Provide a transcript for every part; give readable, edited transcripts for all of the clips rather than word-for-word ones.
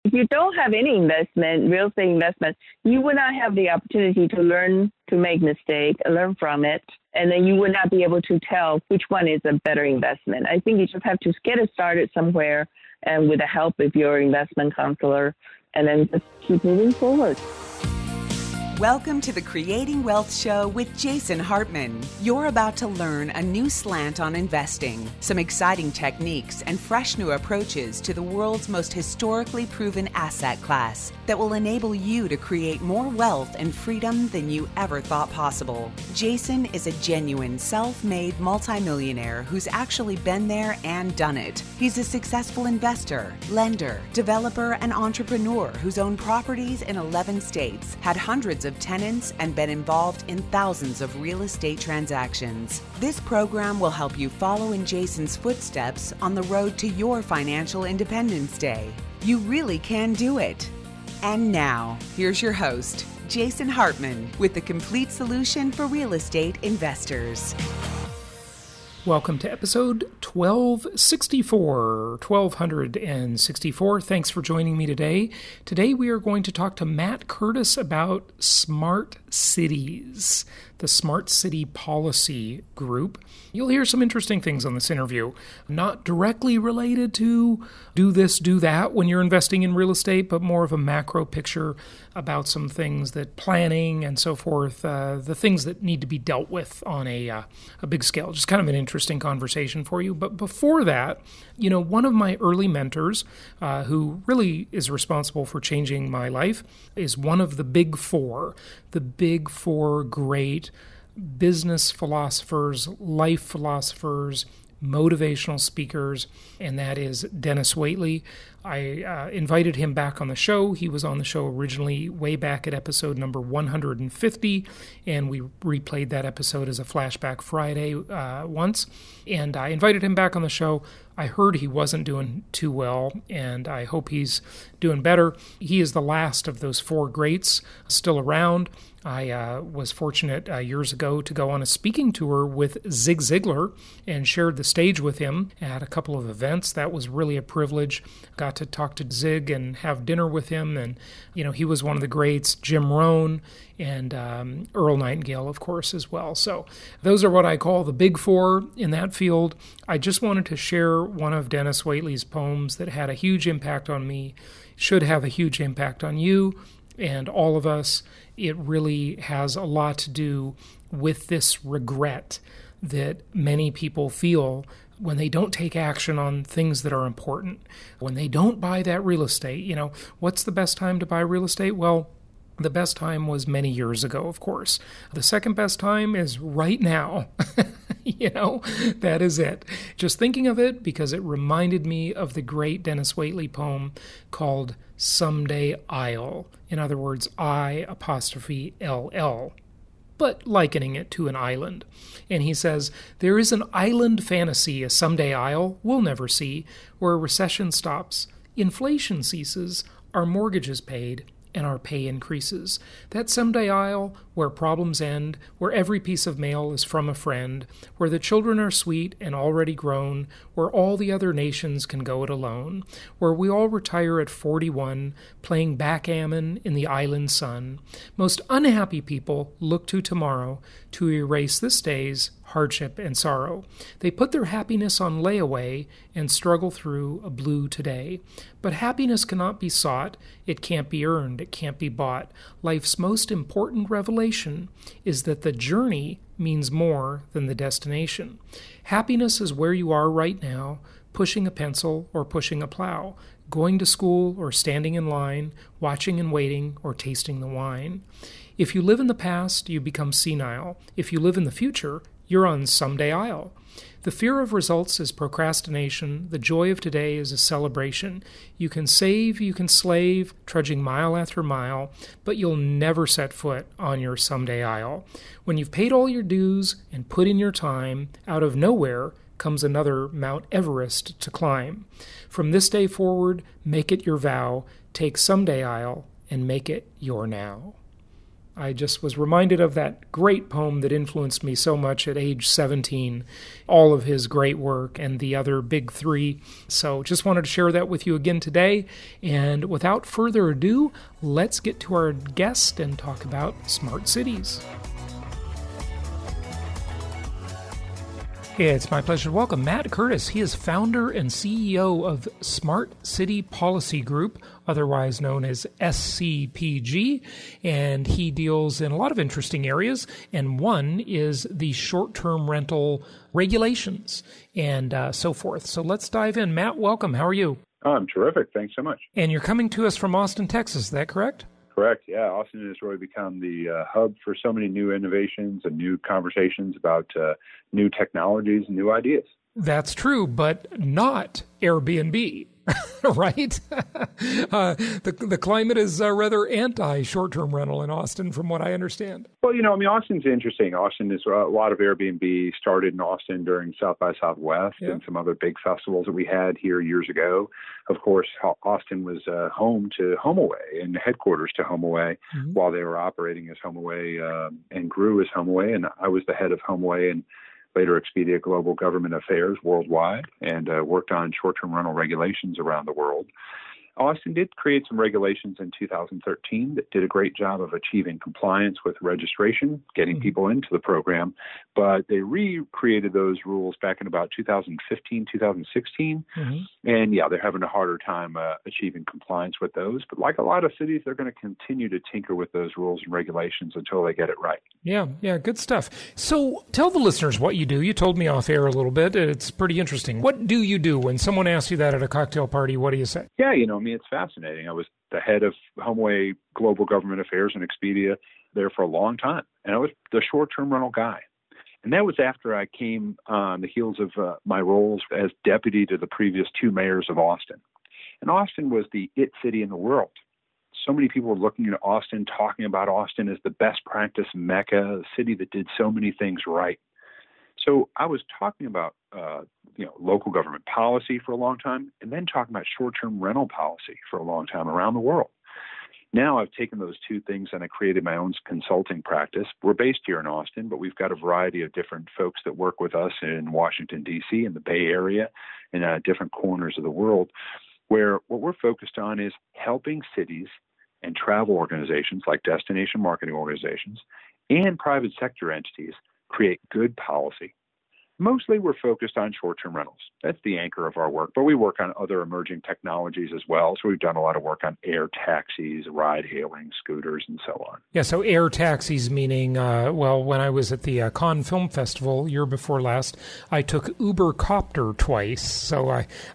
If you don't have any investment, real estate investment, you will not have the opportunity to learn to make mistakes, learn from it, and then you will not be able to tell which one is a better investment. I think you just have to get it started somewhere and with the help of your investment counselor, and then just keep moving forward. Welcome to the Creating Wealth Show with Jason Hartman. You're about to learn a new slant on investing, some exciting techniques, and fresh new approaches to the world's most historically proven asset class that will enable you to create more wealth and freedom than you ever thought possible. Jason is a genuine self-made multimillionaire who's actually been there and done it. He's a successful investor, lender, developer, and entrepreneur who's owned properties in 11 states, had hundreds of tenants, and been involved in thousands of real estate transactions. This program will help you follow in Jason's footsteps on the road to your financial independence day. You really can do it. And now, here's your host, Jason Hartman, with the complete solution for real estate investors. Welcome to episode 1264. Thanks for joining me today. Today we are going to talk to Matt Curtis about smart cities, the Smart City Policy Group. You'll hear some interesting things on this interview, not directly related to do this, do that when you're investing in real estate, but more of a macro picture about some things that planning and so forth, the things that need to be dealt with on a big scale. Just kind of an interesting conversation for you. But before that, one of my early mentors, who really is responsible for changing my life, is one of the big four great business philosophers, life philosophers, motivational speakers, and that is Dennis Waitley. I invited him back on the show. He was on the show originally way back at episode number 150, and we replayed that episode as a Flashback Friday once. And I invited him back on the show. I heard he wasn't doing too well, and I hope he's doing better. He is the last of those four greats still around. I was fortunate years ago to go on a speaking tour with Zig Ziglar and shared the stage with him at a couple of events. That was really a privilege. Got to talk to Zig and have dinner with him, and he was one of the greats. Jim Rohn and Earl Nightingale, of course, as well. So those are what I call the big four in that field. I just wanted to share one of Dennis Waitley's poems that had a huge impact on me, should have a huge impact on you and all of us. It really has a lot to do with this regret that many people feel when they don't take action on things that are important, when they don't buy that real estate. What's the best time to buy real estate? Well, the best time was many years ago, of course. The second best time is right now. That is it. Just thinking of it because it reminded me of the great Dennis Waitley poem called Someday I'll. In other words, I''LL, but likening it to an island. And he says, there is an island fantasy, a someday isle we'll never see, where a recession stops, inflation ceases, our mortgages paid, and our pay increases. That someday isle where problems end, where every piece of mail is from a friend, where the children are sweet and already grown, where all the other nations can go it alone, where we all retire at 41, playing backgammon in the island sun. Most unhappy people look to tomorrow to erase this day's hardship and sorrow. They put their happiness on layaway and struggle through a blue today. But happiness cannot be sought, it can't be earned, it can't be bought. Life's most important revelation is that the journey means more than the destination. Happiness is where you are right now, pushing a pencil or pushing a plow, going to school or standing in line, watching and waiting or tasting the wine. If you live in the past, you become senile. If you live in the future, you're on someday I'll. The fear of results is procrastination. The joy of today is a celebration. You can save, you can slave, trudging mile after mile, but you'll never set foot on your someday I'll. When you've paid all your dues and put in your time, out of nowhere comes another Mount Everest to climb. From this day forward, make it your vow, take someday I'll, and make it your now. I just was reminded of that great poem that influenced me so much at age 17, all of his great work and the other big three. So just wanted to share that with you again today. And without further ado, let's get to our guest and talk about smart cities. It's my pleasure to welcome Matt Curtis. He is founder and CEO of Smart City Policy Group, otherwise known as SCPG, and he deals in a lot of interesting areas, and one is the short-term rental regulations and so forth. So let's dive in. Matt, welcome. How are you? Oh, I'm terrific. Thanks so much. And you're coming to us from Austin, Texas. Is that correct? Correct. Yeah. Austin has really become the hub for so many new innovations and new conversations about new technologies and new ideas. That's true, but not Airbnb, right? The climate is rather anti-short-term rental in Austin, from what I understand. Well, Austin's interesting. Austin is a lot of Airbnb started in Austin during South by Southwest and some other big festivals that we had here years ago. Of course, Austin was home to HomeAway and headquarters to HomeAway while they were operating as HomeAway and grew as HomeAway. And I was the head of HomeAway and later Expedia Global Government Affairs worldwide, and worked on short-term rental regulations around the world. Austin did create some regulations in 2013 that did a great job of achieving compliance with registration, getting people into the program, but they recreated those rules back in about 2015, 2016, and they're having a harder time achieving compliance with those. But like a lot of cities, they're going to continue to tinker with those rules and regulations until they get it right. Yeah, good stuff. So tell the listeners what you do. You told me off air a little bit. It's pretty interesting. What do you do when someone asks you that at a cocktail party? What do you say? Yeah, it's fascinating. I was the head of HomeAway Global Government Affairs and Expedia there for a long time, and I was the short-term rental guy. And that was after I came on the heels of my roles as deputy to the previous two mayors of Austin. And Austin was the it city in the world. So many people were looking at Austin, talking about Austin as the best practice mecca, a city that did so many things right. So I was talking about local government policy for a long time, and then talking about short-term rental policy for a long time around the world. Now I've taken those two things and I created my own consulting practice. We're based here in Austin, but we've got a variety of different folks that work with us in Washington, D.C., in the Bay Area, and different corners of the world, where what we're focused on is helping cities and travel organizations like destination marketing organizations and private sector entities create good policy. Mostly we're focused on short-term rentals. That's the anchor of our work, but we work on other emerging technologies as well. So we've done a lot of work on air taxis, ride-hailing, scooters, and so on. Yeah, so air taxis meaning, when I was at the Cannes Film Festival year before last, I took Uber Copter twice. So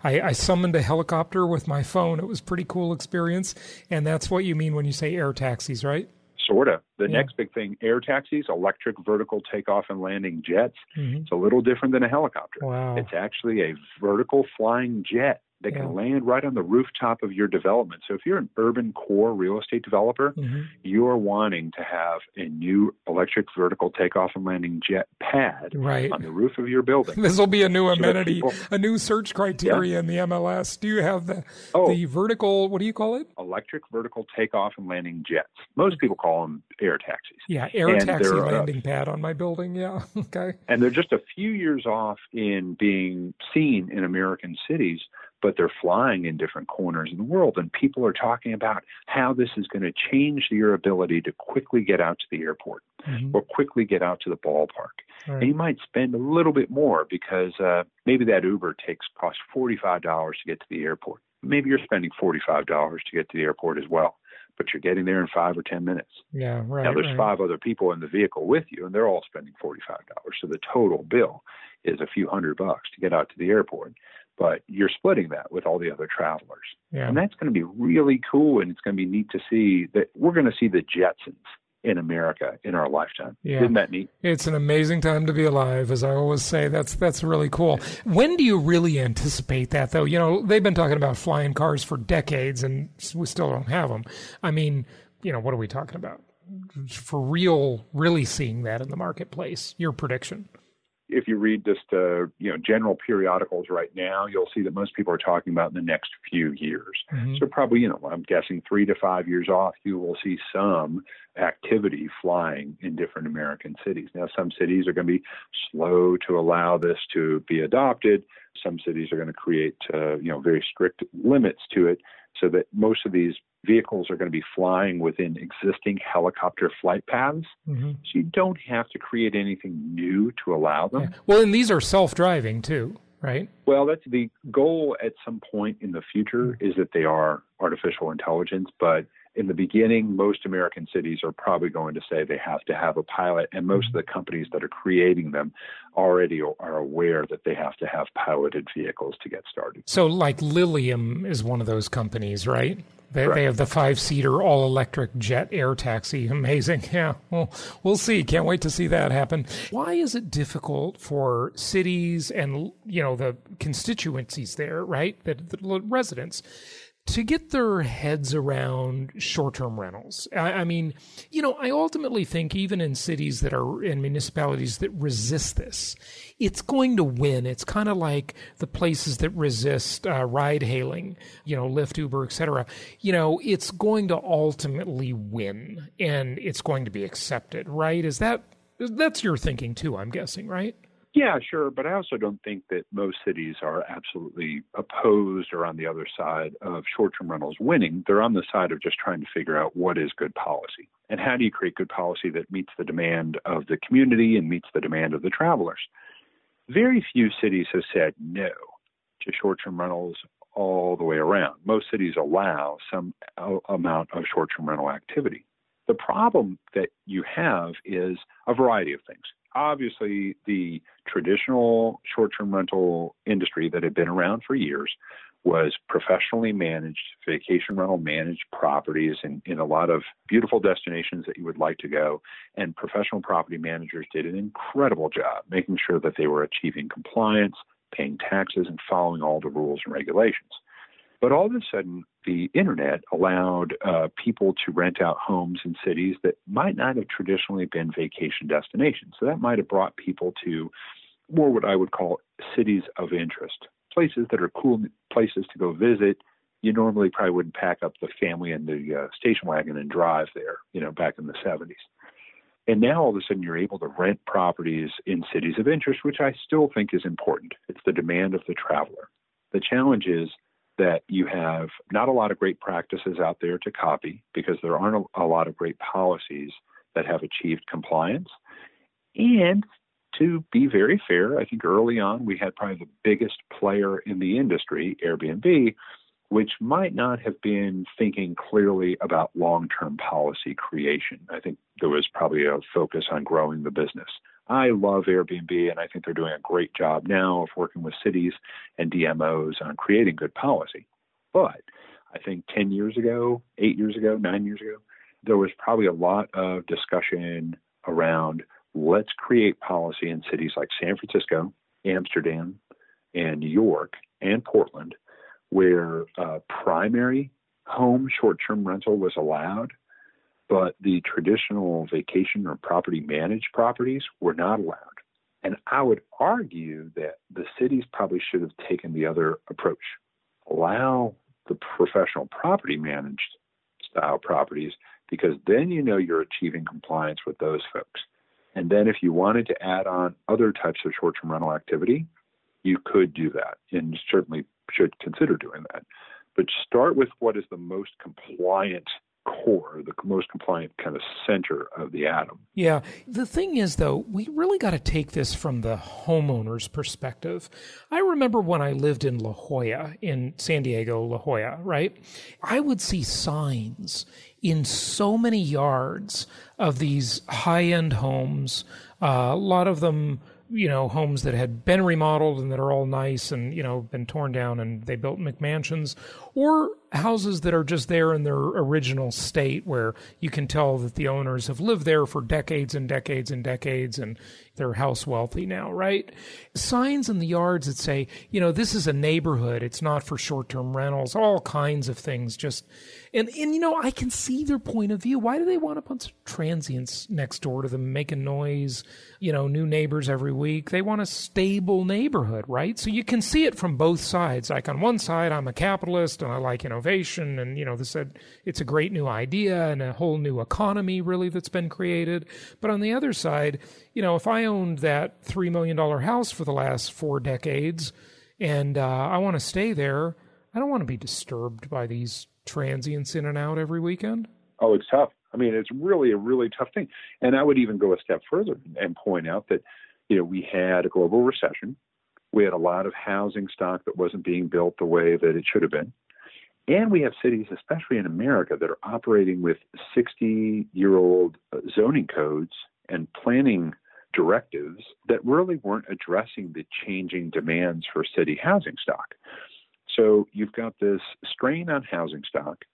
I summoned a helicopter with my phone. It was a pretty cool experience. And that's what you mean when you say air taxis, right? Sort of. The next big thing, air taxis, electric vertical takeoff and landing jets. It's a little different than a helicopter. Wow. It's actually a vertical flying jet that can land right on the rooftop of your development. So if you're an urban core real estate developer, you're wanting to have a new electric vertical takeoff and landing jet pad on the roof of your building. This will be a new amenity, a new search criteria in the MLS. Do you have the vertical, what do you call it? Electric vertical takeoff and landing jets. Most people call them air taxis. Yeah, air taxi landing pad on my building. Yeah, okay. And they're just a few years off in being seen in American cities, but they're flying in different corners of the world. And people are talking about how this is going to change your ability to quickly get out to the airport or quickly get out to the ballpark. Right. And you might spend a little bit more because maybe that Uber costs $45 to get to the airport. Maybe you're spending $45 to get to the airport as well, but you're getting there in 5 or 10 minutes. Yeah, right. Now, there's 5 other people in the vehicle with you, and they're all spending $45. So the total bill is a few $100 to get out to the airport. But you're splitting that with all the other travelers. Yeah. And that's going to be really cool, and it's going to be neat to see that we're going to see the Jetsons in America in our lifetime. Yeah. Isn't that neat? It's an amazing time to be alive, as I always say. That's really cool. When do you really anticipate that, though? They've been talking about flying cars for decades, and we still don't have them. I mean, what are we talking about? For real, really seeing that in the marketplace, your prediction? if you read just general periodicals right now, you'll see that most people are talking about in the next few years. Mm-hmm. So probably, I'm guessing 3 to 5 years off, you will see some activity flying in different American cities. Now, some cities are going to be slow to allow this to be adopted. Some cities are going to create, very strict limits to it so that most of these vehicles are going to be flying within existing helicopter flight paths. Mm-hmm. So you don't have to create anything new to allow them. Yeah. Well, and these are self-driving too, right? Well, that's the goal at some point in the future, is that they are artificial intelligence. But in the beginning, most American cities are probably going to say they have to have a pilot. And most of the companies that are creating them already are aware that they have to have piloted vehicles to get started. So like Lilium is one of those companies, right? They have the 5-seater all-electric jet air taxi. Amazing. Yeah, well, we'll see. Can't wait to see that happen. Why is it difficult for cities and, the constituencies there, right, the residents, to get their heads around short-term rentals? I mean, I ultimately think even in cities that are in municipalities that resist this, it's going to win. It's kind of like the places that resist ride-hailing, Lyft, Uber, et cetera. It's going to ultimately win, and it's going to be accepted, right? That's your thinking too, I'm guessing, right? Yeah, sure. But I also don't think that most cities are absolutely opposed or on the other side of short-term rentals winning. They're on the side of just trying to figure out what is good policy and how do you create good policy that meets the demand of the community and meets the demand of the travelers. Very few cities have said no to short-term rentals all the way around. Most cities allow some amount of short-term rental activity. The problem that you have is a variety of things. Obviously, the traditional short-term rental industry that had been around for years was professionally managed, vacation rental managed properties in a lot of beautiful destinations that you would like to go. And professional property managers did an incredible job making sure that they were achieving compliance, paying taxes, and following all the rules and regulations. But all of a sudden, the internet allowed people to rent out homes in cities that might not have traditionally been vacation destinations. So that might have brought people to more what I would call cities of interest, places that are cool places to go visit. You normally probably wouldn't pack up the family in the station wagon and drive there, back in the 70s. And now all of a sudden you're able to rent properties in cities of interest, which I still think is important. It's the demand of the traveler. The challenge is that you have not a lot of great practices out there to copy because there aren't a lot of great policies that have achieved compliance. And to be very fair, I think early on we had probably the biggest player in the industry, Airbnb, which might not have been thinking clearly about long-term policy creation. I think there was probably a focus on growing the business. I love Airbnb, and I think they're doing a great job now of working with cities and DMOs on creating good policy. But I think 10 years ago, 8 years ago, 9 years ago, there was probably a lot of discussion around let's create policy in cities like San Francisco, Amsterdam, and New York, and Portland, where primary home short-term rental was allowed, but the traditional vacation or property managed properties were not allowed. And I would argue that the cities probably should have taken the other approach. Allow the professional property managed style properties, because then you're achieving compliance with those folks. And then if you wanted to add on other types of short-term rental activity, you could do that and certainly should consider doing that. But start with what is the most compliant core, the most compliant kind of center of the atom. Yeah. The thing is, though, we really got to take this from the homeowner's perspective. I remember when I lived in La Jolla, in San Diego, La Jolla, right? I would see signs in so many yards of these high-end homes, a lot of them, homes that had been remodeled and that are all nice and, been torn down and they built McMansions, or houses that are just there in their original state where you can tell that the owners have lived there for decades and decades and decades and they're house wealthy now, right? Signs in the yards that say, this is a neighborhood. It's not for short-term rentals, all kinds of things. And I can see their point of view. Why do they want a bunch of transients next door to them making noise, new neighbors every week? They want a stable neighborhood, right? So you can see it from both sides. Like on one side, I'm a capitalist and I like innovation and, they said it's a great new idea and a whole new economy really that's been created. But on the other side, if I owned that $3 million house for the last 4 decades and I want to stay there, I don't want to be disturbed by these transients in and out every weekend. Oh, it's tough. I mean, it's really a really tough thing. And I would even go a step further and point out that, we had a global recession. We had a lot of housing stock that wasn't being built the way that it should have been. And we have cities, especially in America, that are operating with 60-year-old zoning codes and planning directives that really weren't addressing the changing demands for city housing stock. So you've got this strain on housing stock,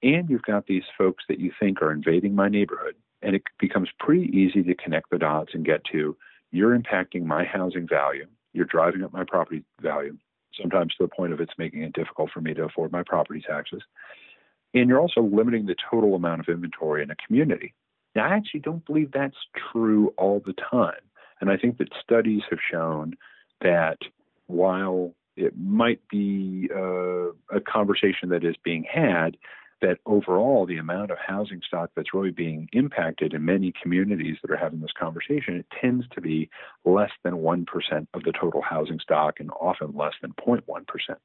and you've got these folks that you think are invading my neighborhood, and it becomes pretty easy to connect the dots and get to, you're impacting my housing value, you're driving up my property value, sometimes to the point of it's making it difficult for me to afford my property taxes, and you're also limiting the total amount of inventory in a community. Now, I actually don't believe that's true all the time, and I think that studies have shown that while it might be a conversation that is being had, that overall the amount of housing stock that's really being impacted in many communities that are having this conversation, it tends to be less than 1% of the total housing stock and often less than 0.1%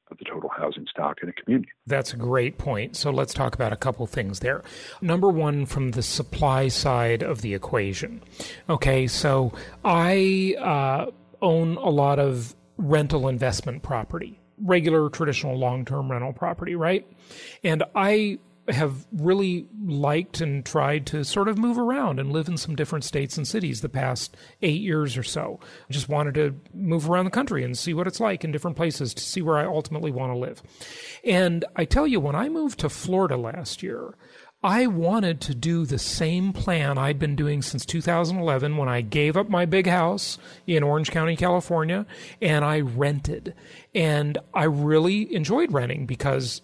of the total housing stock in a community. That's a great point. So let's talk about a couple things there. Number one, from the supply side of the equation. Okay, so I own a lot of rental investment property, regular traditional long-term rental property, right? And I have really liked and tried to sort of move around and live in some different states and cities the past 8 years or so. I just wanted to move around the country and see what it's like in different places to see where I ultimately want to live. And I tell you, when I moved to Florida last year, I wanted to do the same plan I'd been doing since 2011 when I gave up my big house in Orange County, California, and I rented. And I really enjoyed renting because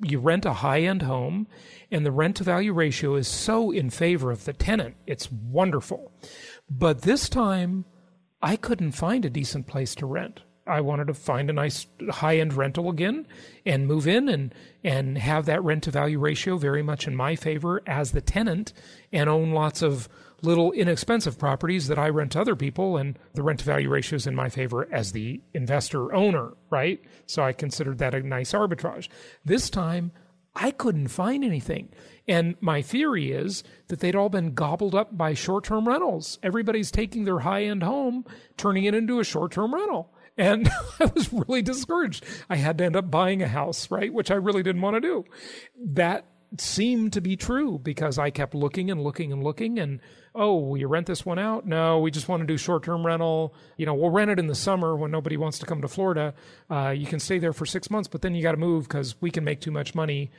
you rent a high-end home and the rent-to-value ratio is so in favor of the tenant. It's wonderful. But this time, I couldn't find a decent place to rent. I wanted to find a nice high-end rental again and move in and have that rent-to-value ratio very much in my favor as the tenant and own lots of little inexpensive properties that I rent to other people, and the rent-to-value ratio is in my favor as the investor owner, right? So I considered that a nice arbitrage. This time, I couldn't find anything. And my theory is that they'd all been gobbled up by short-term rentals. Everybody's taking their high-end home, turning it into a short-term rental. And I was really discouraged. I had to end up buying a house, right? Which I really didn't want to do. That seemed to be true because I kept looking and looking and looking and, oh, will you rent this one out? No, we just want to do short-term rental. We'll rent it in the summer when nobody wants to come to Florida. You can stay there for 6 months, but then you got to move because we can make too much money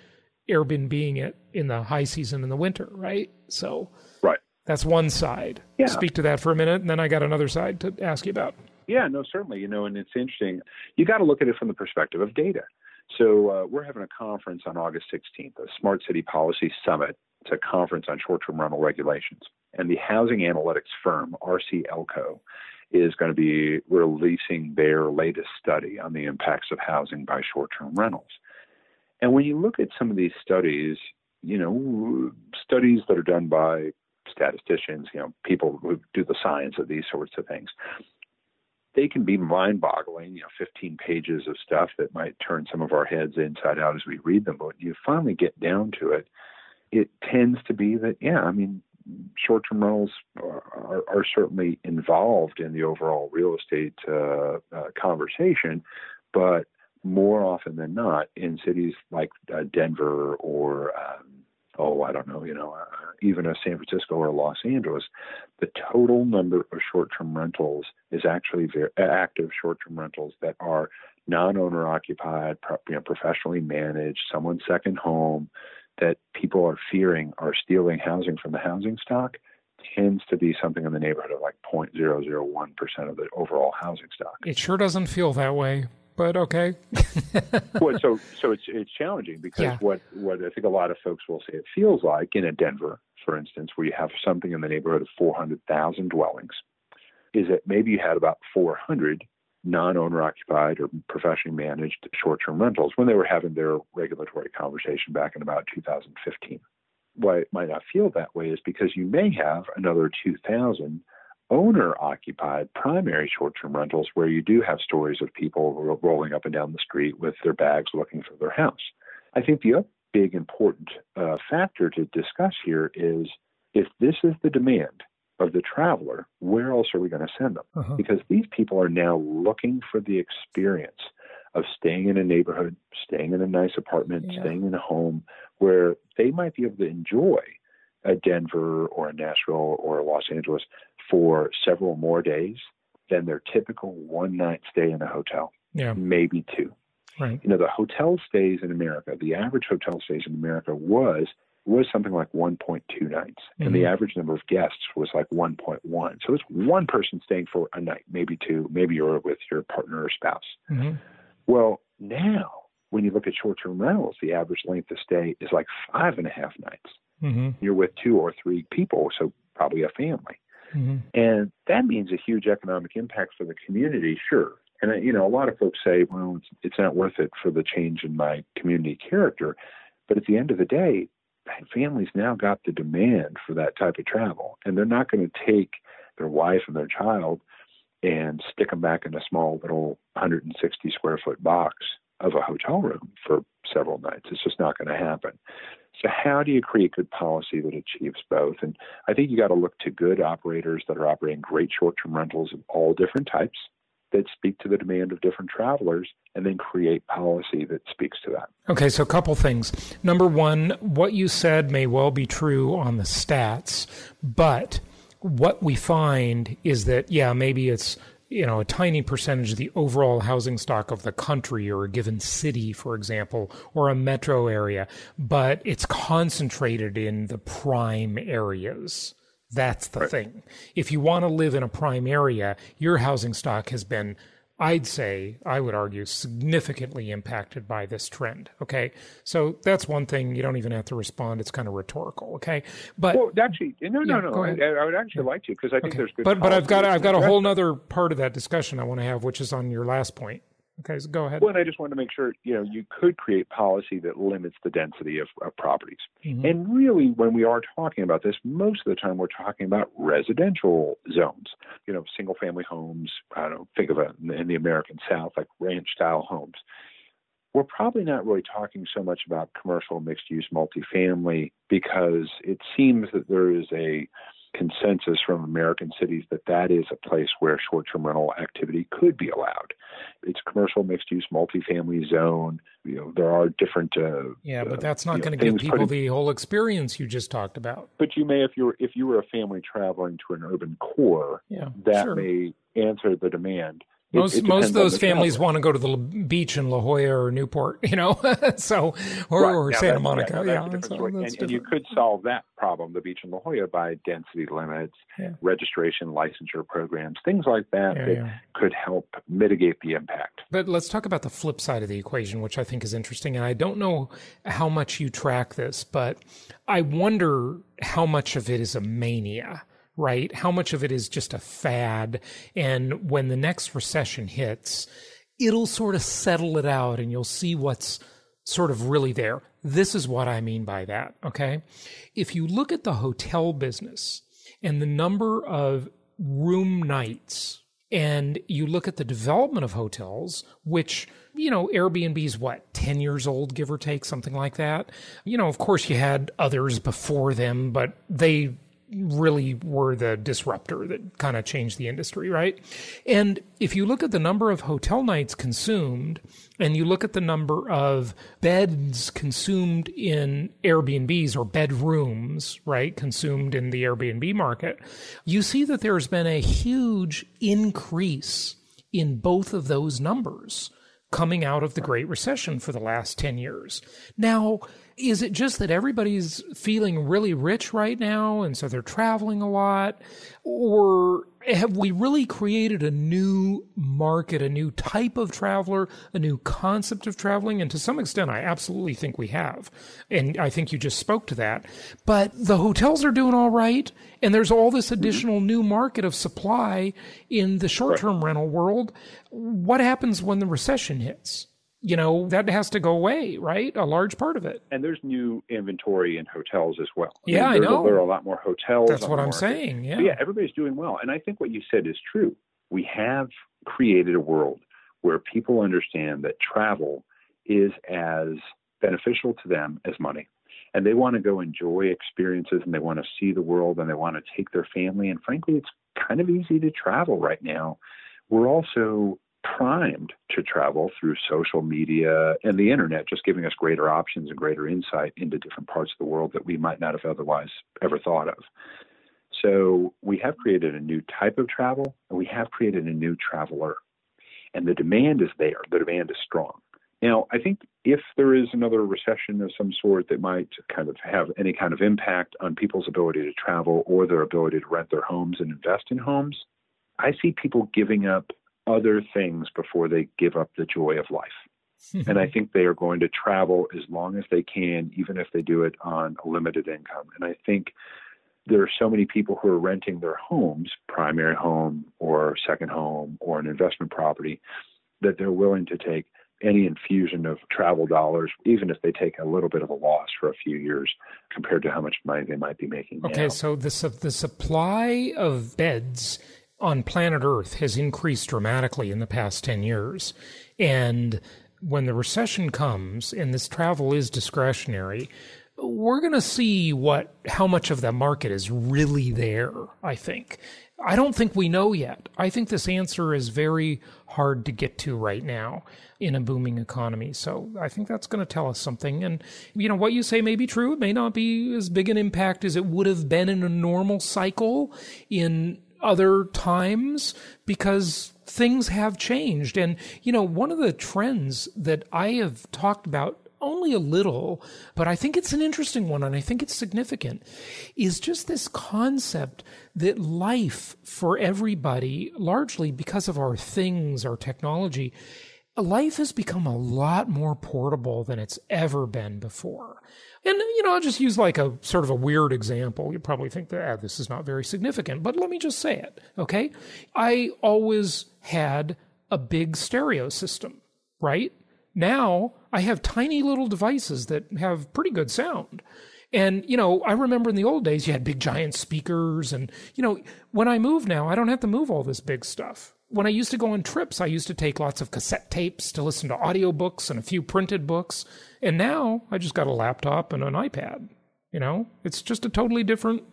Airbnb-ing it in the high season in the winter, right? So right. That's one side. Yeah. Speak to that for a minute, and then I got another side to ask you about. Yeah, no, certainly. And it's interesting. You got to look at it from the perspective of data. So we're having a conference on August 16th, a Smart City Policy Summit. It's a conference on short-term rental regulations. And the housing analytics firm, RC Elko, is going to be releasing their latest study on the impacts of housing by short-term rentals. And when you look at some of these studies, studies that are done by statisticians, people who do the science of these sorts of things, they can be mind-boggling, 15 pages of stuff that might turn some of our heads inside out as we read them. But when you finally get down to it, it tends to be that, short-term rentals are certainly involved in the overall real estate conversation, but more often than not in cities like Denver or even a San Francisco or Los Angeles, the total number of short-term rentals is actually active short-term rentals that are non-owner occupied, professionally managed, someone's second home that people are fearing are stealing housing from the housing stock tends to be something in the neighborhood of like 0.001% of the overall housing stock. It sure doesn't feel that way, but okay. Well, so it's challenging because what I think a lot of folks will say it feels like in a Denver, for instance, where you have something in the neighborhood of 400,000 dwellings, is that maybe you had about 400 non-owner occupied or professionally managed short-term rentals when they were having their regulatory conversation back in about 2015. Why it might not feel that way is because you may have another 2,000 owner-occupied primary short-term rentals where you do have stories of people rolling up and down the street with their bags looking for their house. I think the other big important factor to discuss here is if this is the demand of the traveler, where else are we going to send them? Because these people are now looking for the experience of staying in a neighborhood, staying in a nice apartment, staying in a home where they might be able to enjoy a Denver or a Nashville or a Los Angeles for several more days than their typical one-night stay in a hotel, maybe two. Right. The hotel stays in America, the average hotel stays in America was something like 1.2 nights, and the average number of guests was like 1.1. So it's one person staying for a night, maybe two, maybe you're with your partner or spouse. Well, now when you look at short-term rentals, the average length of stay is like 5.5 nights. You're with 2 or 3 people, so probably a family. And that means a huge economic impact for the community, sure. And, a lot of folks say, well, it's not worth it for the change in my community character. But at the end of the day, families now got the demand for that type of travel, and they're not going to take their wife and their child and stick them back in a small little 160 square foot box of a hotel room for several nights. It's just not going to happen. So how do you create good policy that achieves both? And I think you got to look to good operators that are operating great short-term rentals of all different types that speak to the demand of different travelers, and then create policy that speaks to that. Okay, so a couple things. Number one, what you said may well be true on the stats, but what we find is that, maybe it's a tiny percentage of the overall housing stock of the country or a given city, for example, or a metro area, but it's concentrated in the prime areas. That's the thing. If you want to live in a prime area, your housing stock has been, I would argue, significantly impacted by this trend. Okay. So that's one thing. You don't even have to respond. It's kind of rhetorical. Okay. But actually, no. I would actually like to, because I think there's good. But I've got a whole nother part of that discussion I want to have, which is on your last point. Okay, so go ahead. Well, and I just want to make sure, you could create policy that limits the density of properties. And really, when we are talking about this, most of the time we're talking about residential zones, single-family homes. Think of it in the American South, like ranch-style homes. We're probably not really talking so much about commercial mixed-use multifamily, because it seems that there is a consensus from American cities that is a place where short-term rental activity could be allowed. It's commercial mixed-use multifamily zone. There are different. But that's not going to give people the whole experience you just talked about. But you may, if you were a family traveling to an urban core, may answer the demand. Most of those families want to go to the beach in La Jolla or Newport, so or Santa Monica. And you could solve that problem, the beach in La Jolla, by density limits, registration, licensure programs, things like that could help mitigate the impact. But let's talk about the flip side of the equation, which I think is interesting. And I don't know how much you track this, but I wonder how much of it is a mania. Right? How much of it is just a fad? And when the next recession hits, it'll sort of settle it out and you'll see what's sort of really there. This is what I mean by that. Okay. If you look at the hotel business and the number of room nights, and you look at the development of hotels, which, Airbnb's 10 years old, give or take, something like that. Of course you had others before them, but they really were the disruptor that kind of changed the industry, right? And if you look at the number of hotel nights consumed, and you look at the number of beds consumed in Airbnbs or bedrooms, right, consumed in the Airbnb market, you see that there's been a huge increase in both of those numbers coming out of the Great Recession for the last 10 years. Now, is it just that everybody's feeling really rich right now and so they're traveling a lot? Or have we really created a new market, a new type of traveler, a new concept of traveling? And to some extent, I absolutely think we have. And I think you just spoke to that. But the hotels are doing all right. And there's all this additional new market of supply in the short-term rental world. What happens when the recession hits? That has to go away, right? A large part of it. And there's new inventory in hotels as well. I know. There are a lot more hotels. That's what I'm saying. Yeah. But everybody's doing well. And I think what you said is true. We have created a world where people understand that travel is as beneficial to them as money. And they want to go enjoy experiences, and they want to see the world, and they want to take their family. And frankly, it's kind of easy to travel right now. We're also primed to travel through social media and the internet, just giving us greater options and greater insight into different parts of the world that we might not have otherwise ever thought of. So we have created a new type of travel, and we have created a new traveler. And the demand is there. The demand is strong. Now, I think if there is another recession of some sort that might kind of have any kind of impact on people's ability to travel or their ability to rent their homes and invest in homes, I see people giving up other things before they give up the joy of life. And I think they are going to travel as long as they can, even if they do it on a limited income. And I think there are so many people who are renting their homes, primary home or second home or an investment property, that they're willing to take any infusion of travel dollars, even if they take a little bit of a loss for a few years compared to how much money they might be making now. Okay, so the supply of beds on planet Earth has increased dramatically in the past 10 years. And when the recession comes and this travel is discretionary, we're going to see how much of the market is really there, I think. I don't think we know yet. I think this answer is very hard to get to right now in a booming economy. So I think that's going to tell us something. And, what you say may be true. It may not be as big an impact as it would have been in a normal cycle in other times, because things have changed. And, one of the trends that I have talked about only a little, but I think it's an interesting one, and I think it's significant, is just this concept that life for everybody, largely because of our things, our technology, life has become a lot more portable than it's ever been before. And, I'll just use like a sort of a weird example. You probably think that this is not very significant, but let me just say it, okay? I always had a big stereo system, right? Now I have tiny little devices that have pretty good sound. And, I remember in the old days you had big giant speakers, and, when I move now, I don't have to move all this big stuff. When I used to go on trips, I used to take lots of cassette tapes to listen to audiobooks and a few printed books. And now I just got a laptop and an iPad. It's just a totally different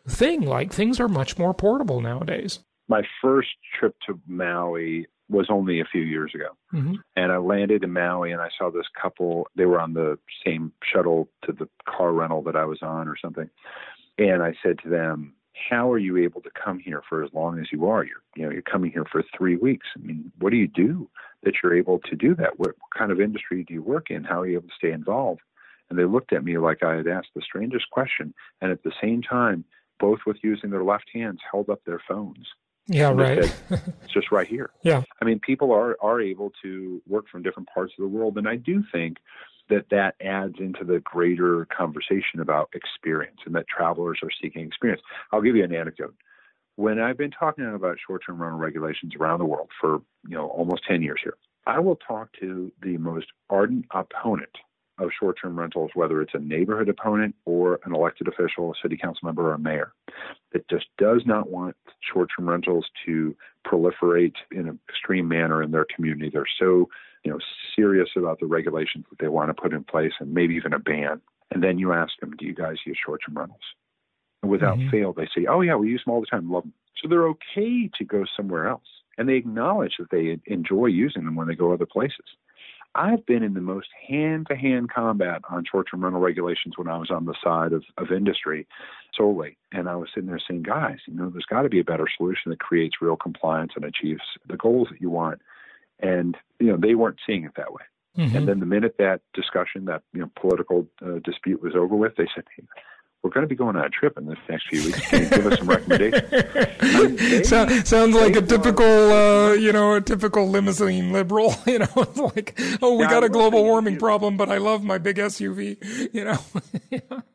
thing. Like, things are much more portable nowadays. My first trip to Maui was only a few years ago. Mm-hmm. And I landed in Maui and I saw this couple. They were on the same shuttle to the car rental that I was on or something. And I said to them, how are you able to come here for as long as you are? You're coming here for 3 weeks. I mean, what do you do that you're able to do that? What kind of industry do you work in? How are you able to stay involved? And they looked at me like I had asked the strangest question. And at the same time, both with using their left hands, held up their phones. Yeah, right. Said, it's just right here. Yeah. I mean, people are able to work from different parts of the world. And I do think that adds into the greater conversation about experience, and that travelers are seeking experience. I'll give you an anecdote. When I've been talking about short-term rental regulations around the world for, almost 10 years here, I will talk to the most ardent opponent of short-term rentals, whether it's a neighborhood opponent or an elected official, a city council member, or a mayor, that just does not want short-term rentals to proliferate in an extreme manner in their community. They're so serious about the regulations that they want to put in place, and maybe even a ban. And then you ask them, do you guys use short-term rentals? And without fail, they say, oh yeah, we use them all the time, love them. So they're okay to go somewhere else. And they acknowledge that they enjoy using them when they go other places. I've been in the most hand-to-hand combat on short-term rental regulations when I was on the side of industry solely. And I was sitting there saying, guys, there's got to be a better solution that creates real compliance and achieves the goals that you want. And, they weren't seeing it that way. Mm-hmm. And then the minute that discussion, that, political dispute was over with, they said, hey, we're going to be going on a trip in the next few weeks. Can you give us some recommendations? Sounds like a typical, a typical limousine liberal. It's like, we got a global warming problem, but I love my big SUV.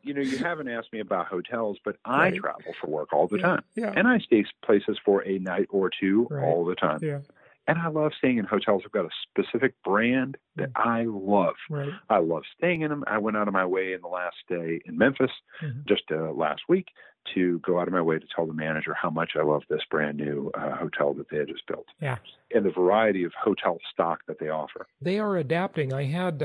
You haven't asked me about hotels, but I travel for work all the time, and I stay places for a night or two all the time. Yeah. And I love staying in hotels. I've got a specific brand that I love. Right. I love staying in them. I went out of my way in the last day in Memphis, just last week, to go out of my way to tell the manager how much I love this brand new hotel that they had just built. Yeah. And the variety of hotel stock that they offer. They are adapting. I had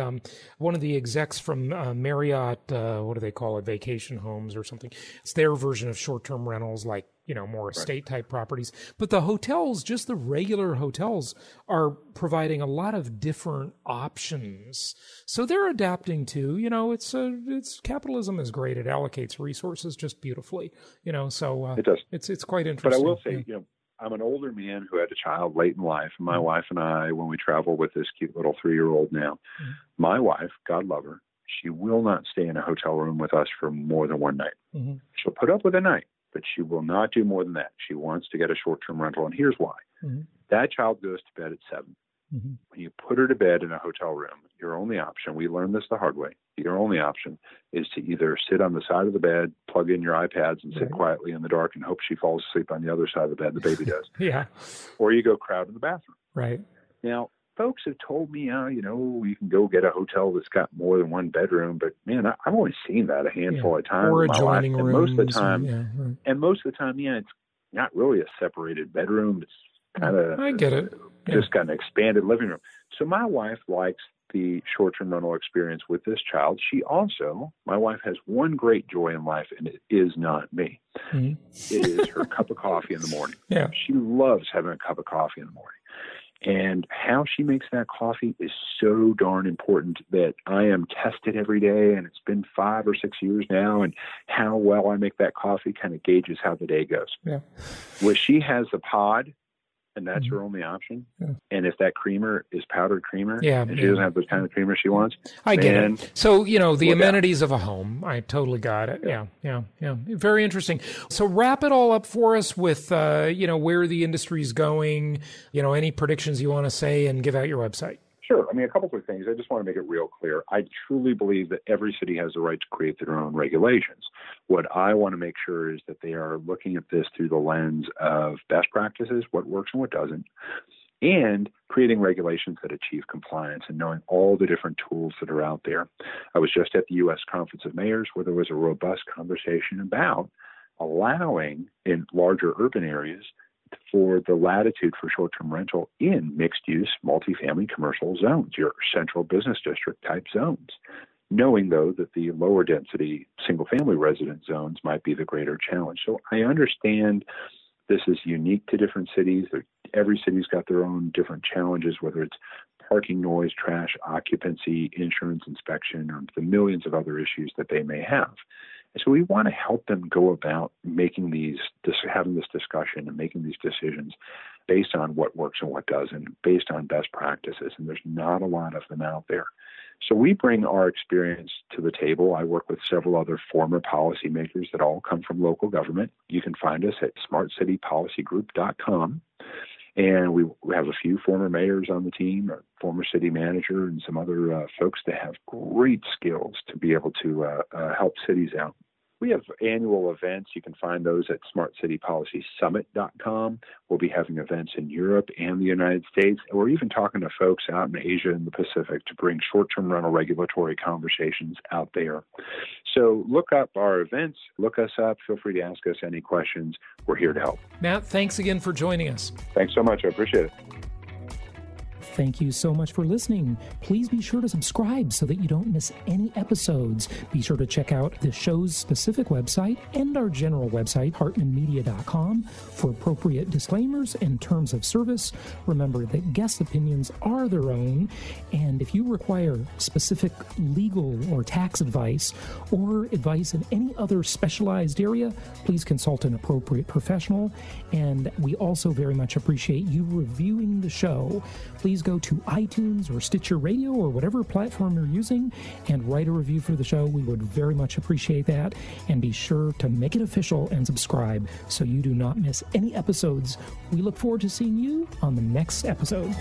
one of the execs from Marriott, what do they call it, vacation homes or something. It's their version of short-term rentals, like, more estate-type properties. But the hotels, just the regular hotels, are providing a lot of different options. So they're adapting too. It's capitalism is great. It allocates resources just beautifully. So it does. It's quite interesting. But I will say, I'm an older man who had a child late in life. And my wife and I, when we travel with this cute little 3-year-old now, my wife, God love her, she will not stay in a hotel room with us for more than one night. She'll put up with a night, but she will not do more than that. She wants to get a short-term rental, and here's why. That child goes to bed at 7. When you put her to bed in a hotel room, your only option, we learned this the hard way, your only option is to either sit on the side of the bed, plug in your iPads, and sit quietly in the dark and hope she falls asleep on the other side of the bed, the baby does. Or you go crowd in the bathroom. Right. Now, folks have told me, you can go get a hotel that's got more than one bedroom, but man, I've only seen that a handful of times. Or in my adjoining life. rooms. And most of the time, it's not really a separated bedroom. It's kind of, I get it. Just got an expanded living room. So my wife likes the short-term rental experience with this child. My wife has one great joy in life, and it is not me. It is her cup of coffee in the morning. Yeah. She loves having a cup of coffee in the morning. And how she makes that coffee is so darn important that I am tested every day, and it's been 5 or 6 years now, and how well I make that coffee kind of gauges how the day goes. Yeah. Where she has the pod, and that's her only option. Yeah. And if that creamer is powdered creamer, and she doesn't have the kind of creamer she wants, I get it. So, the amenities of a home, I totally got it. Yeah. Very interesting. So wrap it all up for us with, where the industry's going, any predictions you want to say, and give out your website. Sure. A couple quick things. I just want to make it real clear. I truly believe that every city has the right to create their own regulations. What I want to make sure is that they are looking at this through the lens of best practices, what works and what doesn't, and creating regulations that achieve compliance and knowing all the different tools that are out there. I was just at the U.S. Conference of Mayors where there was a robust conversation about allowing in larger urban areas for the latitude for short-term rental in mixed-use, multifamily commercial zones, your central business district type zones, knowing, though, that the lower density single-family residence zones might be the greater challenge. So I understand this is unique to different cities. Every city's got their own different challenges, whether it's parking noise, trash, occupancy, insurance inspection, or the millions of other issues that they may have. And so we want to help them go about having this discussion and making these decisions based on what works and what doesn't, based on best practices. And there's not a lot of them out there. So we bring our experience to the table. I work with several other former policymakers that all come from local government. You can find us at smartcitypolicygroup.com. And we have a few former mayors on the team, a former city manager, and some other folks that have great skills to be able to help cities out. We have annual events. You can find those at smartcitypolicysummit.com. We'll be having events in Europe and the United States. And we're even talking to folks out in Asia and the Pacific to bring short-term rental regulatory conversations out there. So look up our events. Look us up. Feel free to ask us any questions. We're here to help. Matt, thanks again for joining us. Thanks so much. I appreciate it. Thank you so much for listening. Please be sure to subscribe so that you don't miss any episodes. Be sure to check out the show's specific website and our general website, hartmanmedia.com, for appropriate disclaimers and terms of service. Remember that guest opinions are their own, and if you require specific legal or tax advice or advice in any other specialized area, please consult an appropriate professional. And we also very much appreciate you reviewing the show. Please go go to iTunes or Stitcher Radio or whatever platform you're using and write a review for the show. We would very much appreciate that. And be sure to make it official and subscribe so you do not miss any episodes. We look forward to seeing you on the next episode.